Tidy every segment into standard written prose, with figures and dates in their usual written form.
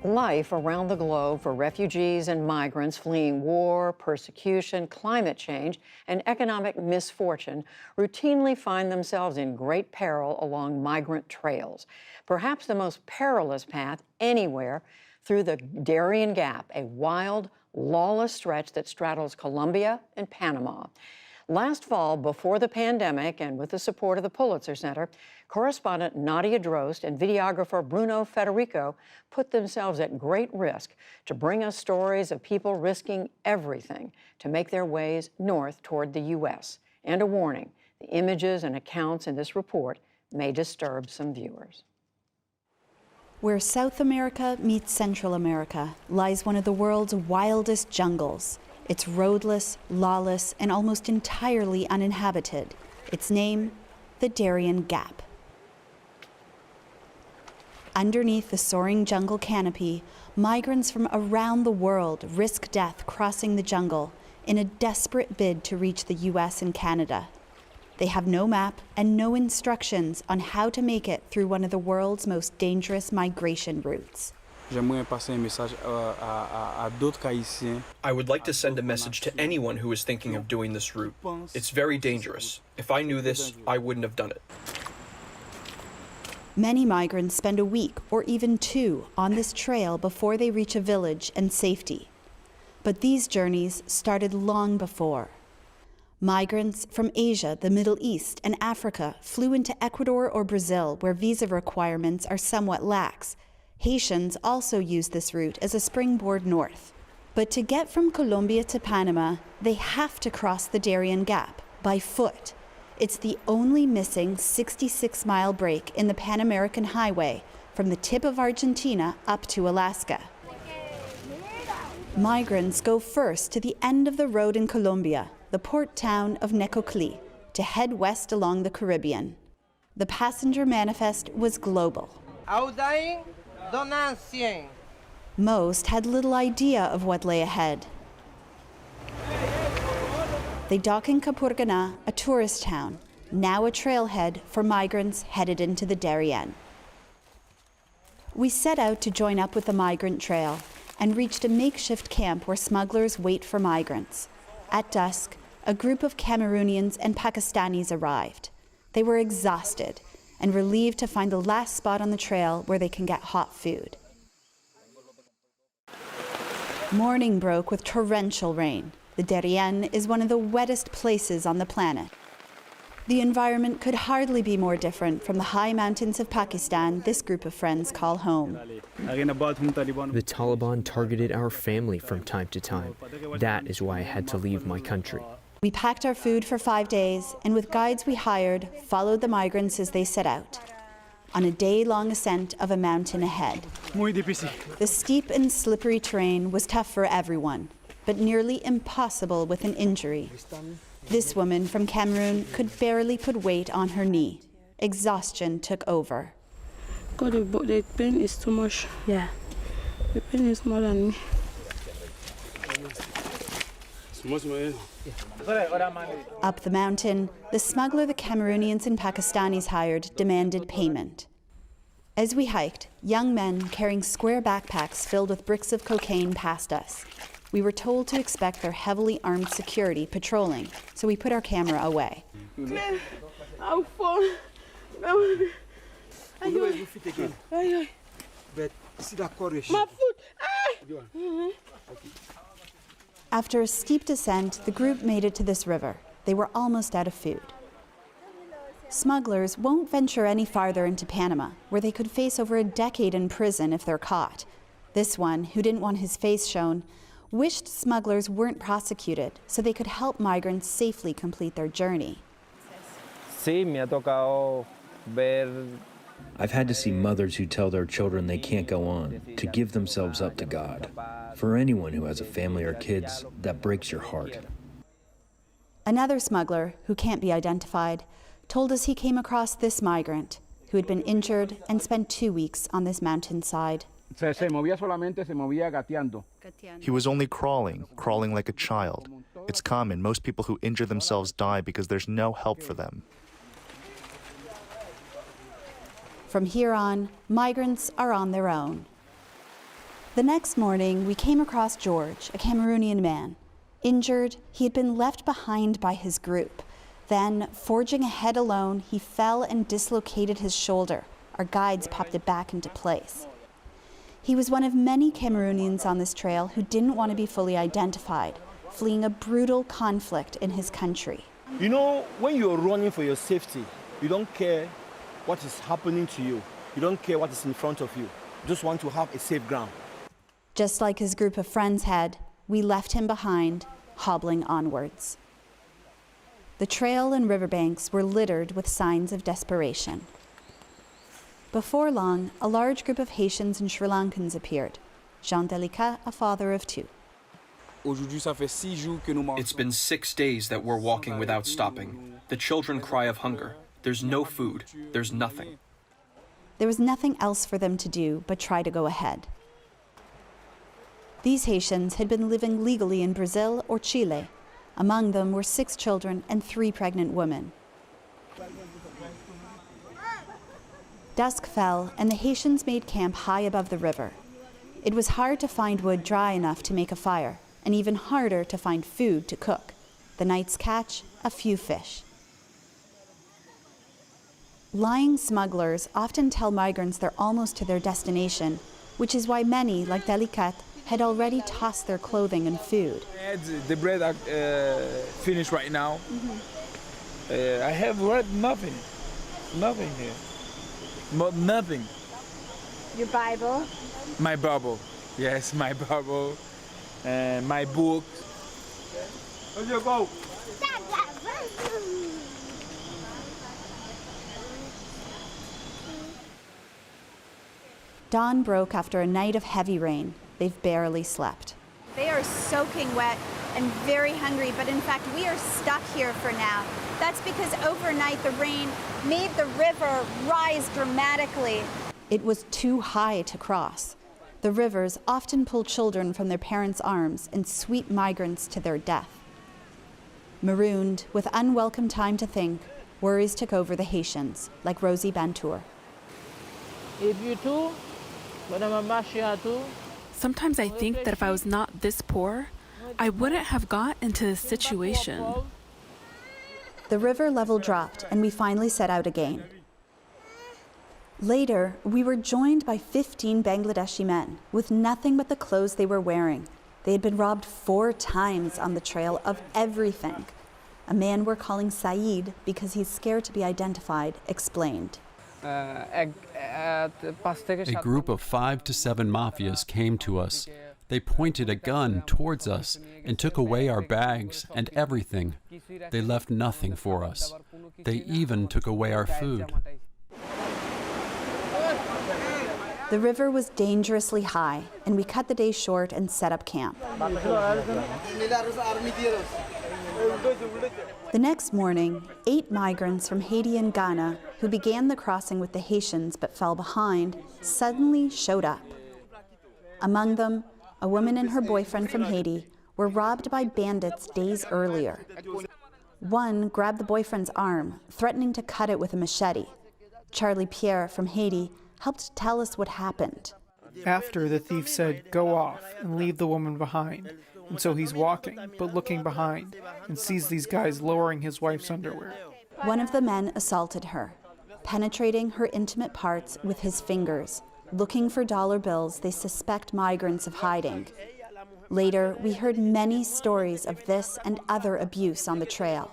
Life around the globe for refugees and migrants fleeing war, persecution, climate change, and economic misfortune routinely find themselves in great peril along migrant trails. Perhaps the most perilous path anywhere through the Darien Gap, a wild, lawless stretch that straddles Colombia and Panama. Last fall, before the pandemic and with the support of the Pulitzer Center, correspondent Nadja Drost and videographer Bruno Federico put themselves at great risk to bring us stories of people risking everything to make their ways north toward the U.S. And a warning, the images and accounts in this report may disturb some viewers. Where South America meets Central America lies one of the world's wildest jungles. It's roadless, lawless, and almost entirely uninhabited. Its name, the Darien Gap. Underneath the soaring jungle canopy, migrants from around the world risk death crossing the jungle in a desperate bid to reach the US and Canada. They have no map and no instructions on how to make it through one of the world's most dangerous migration routes. I would like to send a message to anyone who is thinking of doing this route. It's very dangerous. If I knew this, I wouldn't have done it. Many migrants spend a week or even 2 on this trail before they reach a village and safety. But these journeys started long before. Migrants from Asia, the Middle East, and Africa flew into Ecuador or Brazil, where visa requirements are somewhat lax. Haitians also use this route as a springboard north. But to get from Colombia to Panama, they have to cross the Darien Gap by foot. It's the only missing 66-mile break in the Pan American Highway from the tip of Argentina up to Alaska. Migrants go first to the end of the road in Colombia, the port town of Necoclí, to head west along the Caribbean. The passenger manifest was global. Most had little idea of what lay ahead. They dock in Capurganá, a tourist town, now a trailhead for migrants headed into the Darien. We set out to join up with the migrant trail and reached a makeshift camp where smugglers wait for migrants. At dusk, a group of Cameroonians and Pakistanis arrived. They were exhausted and relieved to find the last spot on the trail where they can get hot food. Morning broke with torrential rain. The Darien is one of the wettest places on the planet. The environment could hardly be more different from the high mountains of Pakistan this group of friends call home. The Taliban targeted our family from time to time. That is why I had to leave my country. We packed our food for 5 days, and with guides we hired, followed the migrants as they set out, on a day-long ascent of a mountain ahead. The steep and slippery terrain was tough for everyone, but nearly impossible with an injury. This woman from Cameroon could barely put weight on her knee. Exhaustion took over. God, the pain is too much. Yeah. The pain is more than me. Up the mountain, the smuggler the Cameroonians and Pakistanis hired demanded payment. As we hiked, young men carrying square backpacks filled with bricks of cocaine passed us. We were told to expect their heavily armed security patrolling, so we put our camera away. I'll fall. My foot. After a steep descent, the group made it to this river. They were almost out of food. Smugglers won't venture any farther into Panama, where they could face over a decade in prison if they're caught. This one, who didn't want his face shown, wished smugglers weren't prosecuted so they could help migrants safely complete their journey. I've had to see mothers who tell their children they can't go on, to give themselves up to God. For anyone who has a family or kids, that breaks your heart. Another smuggler, who can't be identified, told us he came across this migrant who had been injured and spent 2 weeks on this mountainside. He was only crawling like a child. It's common. Most people who injure themselves die because there's no help for them. From here on, migrants are on their own. The next morning, we came across George, a Cameroonian man. Injured, he had been left behind by his group. Then, forging ahead alone, he fell and dislocated his shoulder. Our guides popped it back into place. He was one of many Cameroonians on this trail who didn't want to be fully identified, fleeing a brutal conflict in his country. You know, when you're running for your safety, you don't care what is happening to you. You don't care what is in front of you. You just want to have a safe ground. Just like his group of friends had, we left him behind, hobbling onwards. The trail and riverbanks were littered with signs of desperation. Before long, a large group of Haitians and Sri Lankans appeared. Jean Delicat, a father of two. It's been 6 days that we're walking without stopping. The children cry of hunger. There's no food. There's nothing. There was nothing else for them to do but try to go ahead. These Haitians had been living legally in Brazil or Chile. Among them were 6 children and 3 pregnant women. Dusk fell, and the Haitians made camp high above the river. It was hard to find wood dry enough to make a fire, and even harder to find food to cook. The night's catch, a few fish. Lying smugglers often tell migrants they're almost to their destination, which is why many, like Delicat, had already tossed their clothing and food. The bread are finished right now. I have nothing here. Nothing. Your Bible? My Bible. Yes, my Bible. And my book. Where's your go? Dawn broke after a night of heavy rain. They've barely slept. They are soaking wet and very hungry, but in fact, we are stuck here for now. That's because overnight the rain made the river rise dramatically. It was too high to cross. The rivers often pull children from their parents' arms and sweep migrants to their death. Marooned, with unwelcome time to think, worries took over the Haitians, like Rosie Bantour. Sometimes I think that if I was not this poor, I wouldn't have got into this situation. The river level dropped, and we finally set out again. Later, we were joined by 15 Bangladeshi men with nothing but the clothes they were wearing. They had been robbed 4 times on the trail of everything. A man we're calling Saeed, because he's scared to be identified, explained. A group of 5 to 7 mafias came to us. They pointed a gun towards us and took away our bags and everything. They left nothing for us. They even took away our food. The river was dangerously high, and we cut the day short and set up camp. The next morning, 8 migrants from Haiti and Ghana, who began the crossing with the Haitians but fell behind, suddenly showed up. Among them, a woman and her boyfriend from Haiti were robbed by bandits days earlier. One grabbed the boyfriend's arm, threatening to cut it with a machete. Charlie Pierre from Haiti helped tell us what happened. After, the thief said, "Go off and leave the woman behind." And so he's walking, but looking behind, and sees these guys lowering his wife's underwear. One of the men assaulted her, penetrating her intimate parts with his fingers, looking for dollar bills they suspect migrants of hiding. Later, we heard many stories of this and other abuse on the trail.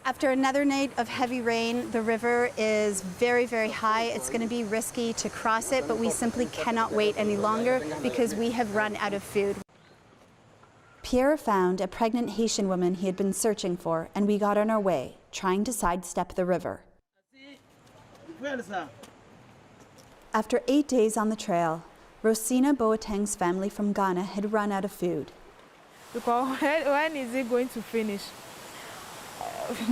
After another night of heavy rain, the river is very, very high. It's going to be risky to cross it, but we simply cannot wait any longer because we have run out of food. Pierre found a pregnant Haitian woman he had been searching for, and we got on our way, trying to sidestep the river. After 8 days on the trail, Rosina Boateng's family from Ghana had run out of food. Because when is it going to finish?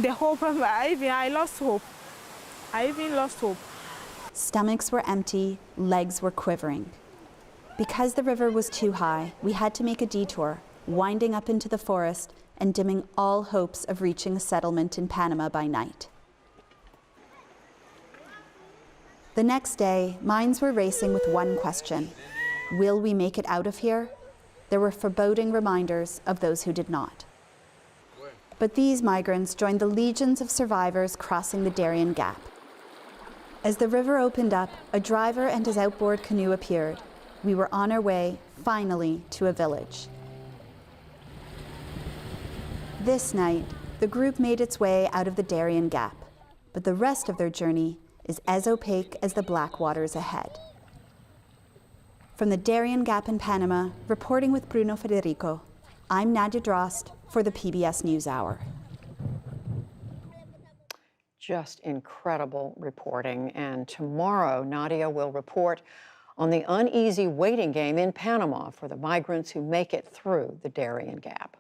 The hope, I lost hope. I even lost hope. Stomachs were empty, legs were quivering. Because the river was too high, we had to make a detour, winding up into the forest and dimming all hopes of reaching a settlement in Panama by night. The next day, minds were racing with one question. Will we make it out of here? There were foreboding reminders of those who did not. But these migrants joined the legions of survivors crossing the Darien Gap. As the river opened up, a driver and his outboard canoe appeared. We were on our way, finally, to a village. This night, the group made its way out of the Darien Gap, but the rest of their journey is as opaque as the black waters ahead. From the Darien Gap in Panama, reporting with Bruno Federico, I'm Nadja Drost for the PBS NewsHour. Just incredible reporting. And tomorrow, Nadja will report on the uneasy waiting game in Panama for the migrants who make it through the Darien Gap.